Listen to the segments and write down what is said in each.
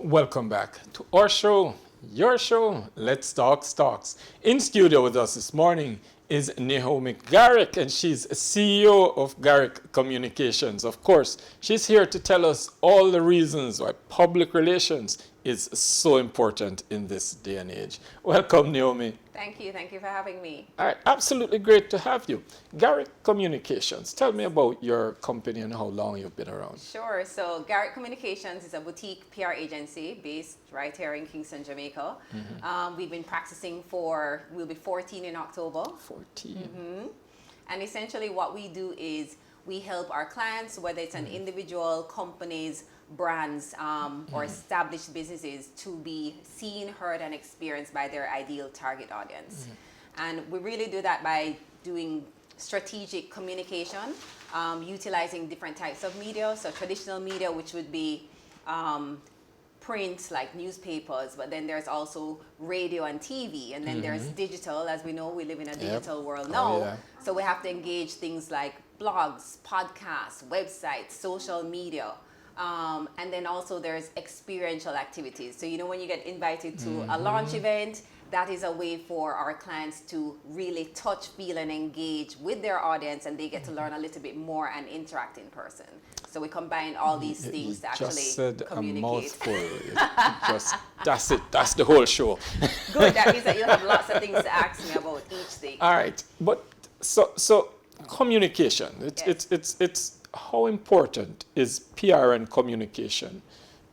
Welcome back to our show, your show, Let's Talk Stocks. In studio with us this morning is Naomi Garrick, and she's CEO of Garrick Communications. Of course, she's here to tell us all the reasons why public relations is so important in this day and age. Welcome, Naomi. Thank you for having me. All right, absolutely great to have you. Garrick Communications, tell me about your company and how long you've been around. Sure, so Garrick Communications is a boutique PR agency based right here in Kingston, Jamaica. We've been practicing we'll be 14 in October. 14. And essentially what we do is we help our clients, whether it's an individual, companies, brands, or established businesses, to be seen, heard, and experienced by their ideal target audience. And we really do that by doing strategic communication, utilizing different types of media. So traditional media, which would be print, like newspapers, but then there's also radio and TV, and then there's digital. As we know, we live in a digital world now. So we have to engage things like blogs, podcasts, websites, social media. And then also there's experiential activities. So, when you get invited to a launch event, that is a way for our clients to really touch, feel, and engage with their audience, and they get to learn a little bit more and interact in person. So we combine all these things to actually just said communicate. A mouthful. That's it. That's the whole show. Good. That means that you'll have lots of things to ask me about each thing. All right. But so communication. It's how important is PR and communication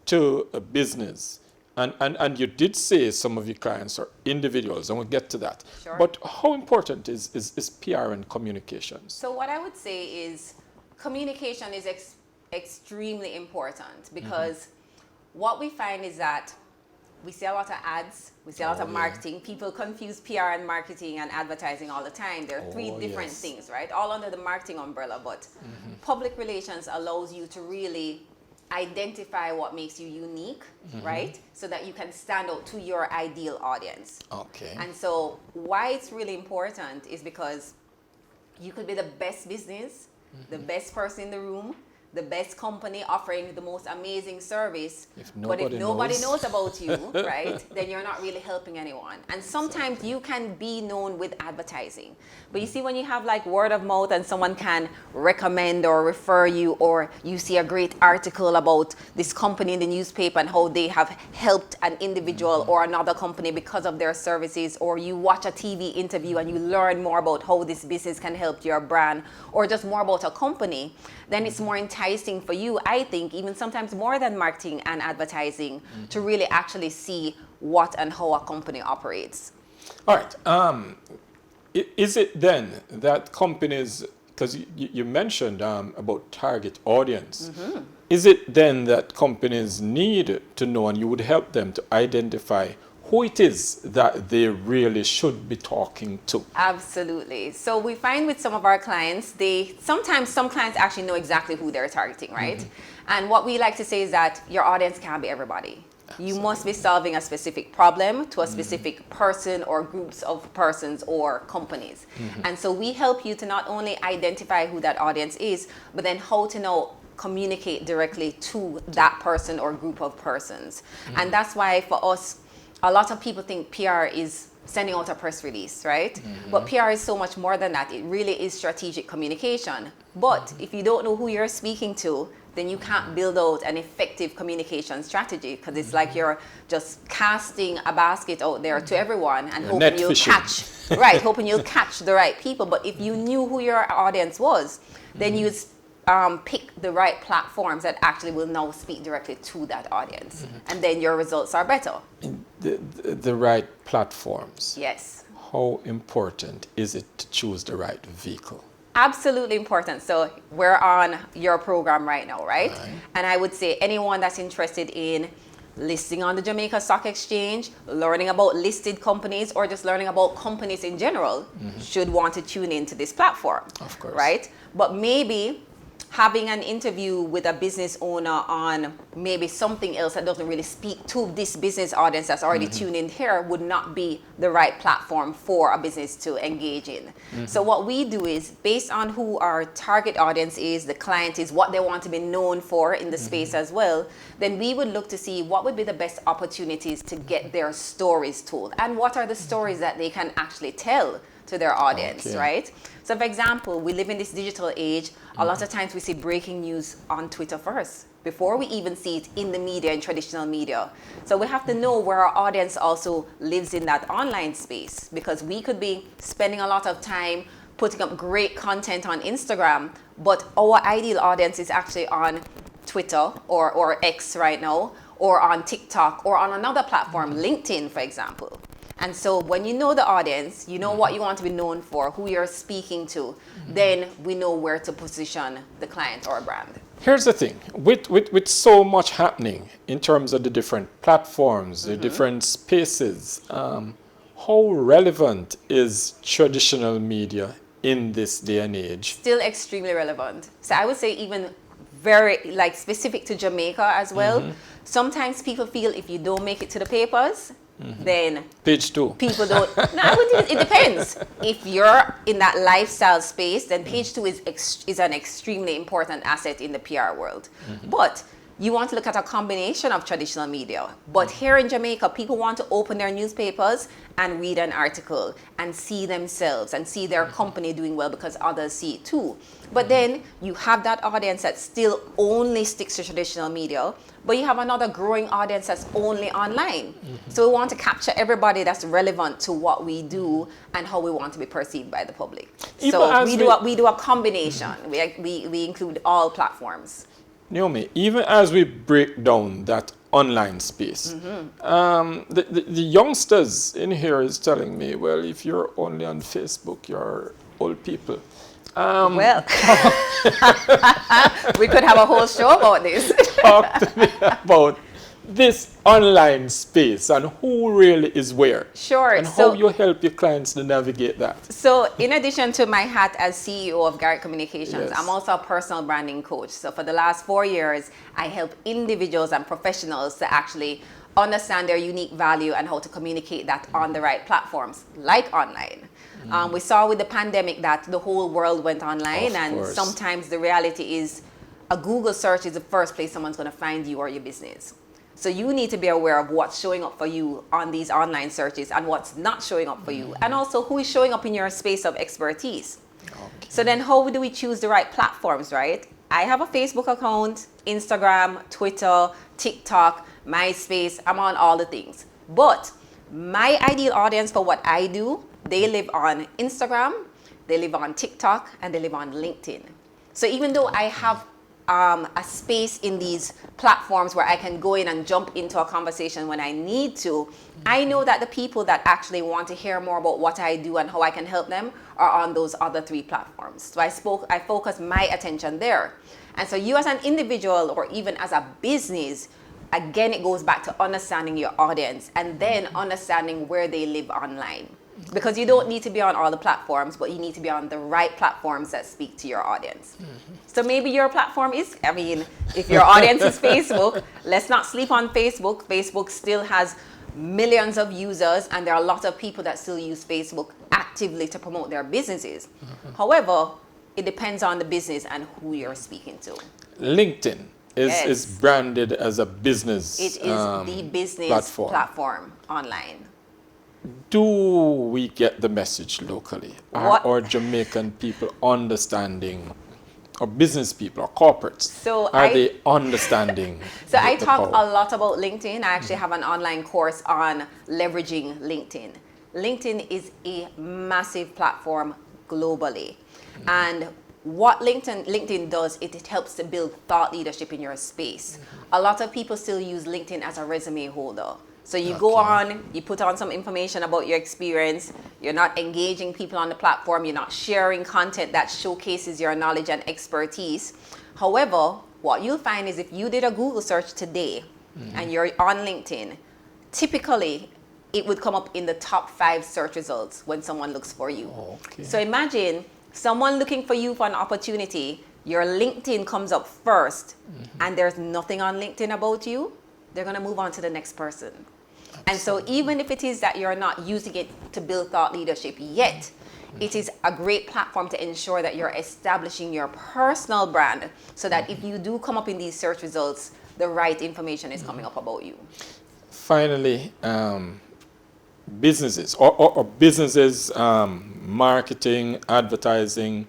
to a business? And you did say some of your clients are individuals, and we'll get to that. Sure. But how important is PR and communications? So what I would say is communication is extremely important, because what we find is that we see a lot of ads, we see a lot of marketing. People confuse PR and marketing and advertising all the time. There are three different things, right? All under the marketing umbrella, but public relations allows you to really identify what makes you unique, right? So that you can stand out to your ideal audience. Okay. And so why it's really important is because you could be the best business, the best person in the room, the best company offering the most amazing service, but if nobody knows about you, right, then you're not really helping anyone. And sometimes you can be known with advertising. But you see, when you have like word of mouth and someone can recommend or refer you, or you see a great article about this company in the newspaper and how they have helped an individual or another company because of their services, or you watch a TV interview and you learn more about how this business can help your brand, or just more about a company, then it's more enticing for you, I think, even sometimes more than marketing and advertising, to really actually see what and how a company operates. All right. Is it then that companies, because you mentioned about target audience, is it then that companies need to know, and you would help them to identify who it is that they really should be talking to? Absolutely. So we find with some of our clients, sometimes some clients actually know exactly who they're targeting, right? And what we like to say is that your audience can't be everybody. Absolutely. You must be solving a specific problem to a specific person or groups of persons or companies. And so we help you to not only identify who that audience is, but then how to communicate directly to that person or group of persons. And that's why for us, a lot of people think PR is sending out a press release, right? But PR is so much more than that. It really is strategic communication. But if you don't know who you're speaking to, then you can't build out an effective communication strategy, because it's like you're just casting a basket out there to everyone and hoping you'll catch the right people. But if you knew who your audience was, then you'd pick the right platforms that actually will now speak directly to that audience, and then your results are better. The right platforms. Yes. How important is it to choose the right vehicle? Absolutely important. So we're on your program right now, right? And I would say anyone that's interested in listing on the Jamaica Stock Exchange, learning about listed companies, or just learning about companies in general, should want to tune into this platform. Of course. Right? But maybe having an interview with a business owner on maybe something else that doesn't really speak to this business audience that's already tuned in here would not be the right platform for a business to engage in. So what we do is, based on who our target audience is, the client is, what they want to be known for in the space as well, then we would look to see what would be the best opportunities to get their stories told, and what are the stories that they can actually tell to their audience, right? So for example, we live in this digital age. A lot of times we see breaking news on Twitter first, before we even see it in the media, in traditional media. So we have to know where our audience also lives in that online space, because we could be spending a lot of time putting up great content on Instagram, but our ideal audience is actually on Twitter or X right now, or on TikTok, or on another platform, LinkedIn, for example. And so when you know the audience, you know what you want to be known for, who you're speaking to, then we know where to position the client or brand. Here's the thing, with so much happening in terms of the different platforms, the different spaces, how relevant is traditional media in this day and age? Still extremely relevant. So I would say even very specific to Jamaica as well. Sometimes people feel if you don't make it to the papers, then page 2. People don't. No, I wouldn't. It depends. If you're in that lifestyle space, then page 2 is an extremely important asset in the PR world. But you want to look at a combination of traditional media. But here in Jamaica, people want to open their newspapers and read an article and see themselves and see their company doing well because others see it too. But then you have that audience that still only sticks to traditional media, but you have another growing audience that's only online. So we want to capture everybody that's relevant to what we do and how we want to be perceived by the public. So we do a combination. We include all platforms. Naomi, even as we break down that online space, the youngsters in here is telling me, well, if you're only on Facebook, you're old people. Well, we could have a whole show about this. Talk to me about this online space and who really is where. Sure. And how you help your clients to navigate that. So in addition to my hat as CEO of Garrick Communications, Yes. I'm also a personal branding coach. So for the last 4 years, I help individuals and professionals to actually understand their unique value and how to communicate that on the right platforms, like online. We saw with the pandemic that the whole world went online, and sometimes the reality is a Google search is the first place someone's going to find you or your business. So you need to be aware of what's showing up for you on these online searches and what's not showing up for you, and also who is showing up in your space of expertise. Okay. So then how do we choose the right platforms, right? I have a Facebook account, Instagram, Twitter, TikTok, MySpace. I'm on all the things. But my ideal audience for what I do, they live on Instagram, they live on TikTok, and they live on LinkedIn. So even though I have a space in these platforms where I can go in and jump into a conversation when I need to, I know that the people that actually want to hear more about what I do and how I can help them are on those other 3 platforms. So I focus my attention there. And so you as an individual or even as a business, again, it goes back to understanding your audience and then understanding where they live online. Because you don't need to be on all the platforms, but you need to be on the right platforms that speak to your audience. So maybe your platform is, if your audience is Facebook, let's not sleep on Facebook. Facebook still has millions of users, and there are a lot of people that still use Facebook actively to promote their businesses. However, it depends on the business and who you're speaking to. LinkedIn is branded as a business It is the business platform online. Do we get the message locally? Are Jamaican people understanding, or business people or corporates, are they understanding? So I talk a lot about LinkedIn. I actually have an online course on leveraging LinkedIn. LinkedIn is a massive platform globally. And what LinkedIn does, it helps to build thought leadership in your space. A lot of people still use LinkedIn as a resume holder. So you go on, you put on some information about your experience, you're not engaging people on the platform, you're not sharing content that showcases your knowledge and expertise. However, what you'll find is if you did a Google search today and you're on LinkedIn, typically it would come up in the top 5 search results when someone looks for you. So imagine someone looking for you for an opportunity, your LinkedIn comes up first and there's nothing on LinkedIn about you, they're going to move on to the next person. And so even if it is that you're not using it to build thought leadership yet, it is a great platform to ensure that you're establishing your personal brand so that if you do come up in these search results, the right information is coming up about you. Finally, businesses or businesses, marketing, advertising,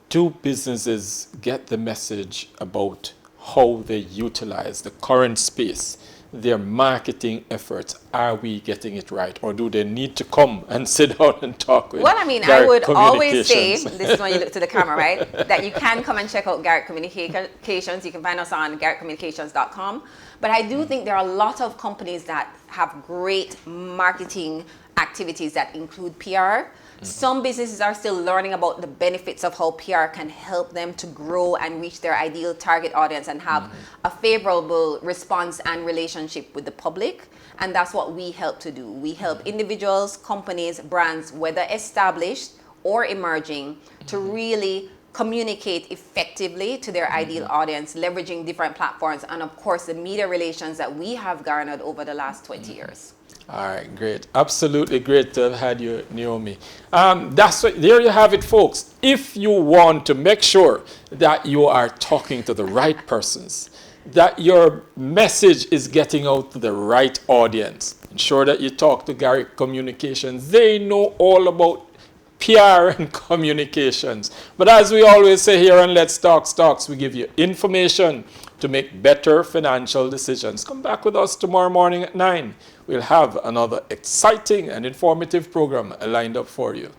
do businesses get the message about how they utilize the current space, their marketing efforts? Are we getting it right, or do they need to come and sit down and talk with Well, I mean, I Garrick would always say, Communications? this is when you look to the camera, right? That you can come and check out Garrick Communications. You can find us on garrickcommunications.com. But I do think there are a lot of companies that have great marketing activities that include PR. Some businesses are still learning about the benefits of how PR can help them to grow and reach their ideal target audience and have a favorable response and relationship with the public. And that's what we help to do. We help individuals, companies, brands, whether established or emerging, to really communicate effectively to their ideal audience, leveraging different platforms and, of course, the media relations that we have garnered over the last 20 years. All right, great. Absolutely great to have had you, Naomi. There you have it, folks. If you want to make sure that you are talking to the right persons, that your message is getting out to the right audience, ensure that you talk to Garrick Communications. They know all about PR and communications. But as we always say here on Let's Talk Stocks, we give you information to make better financial decisions. Come back with us tomorrow morning at 9. We'll have another exciting and informative program lined up for you.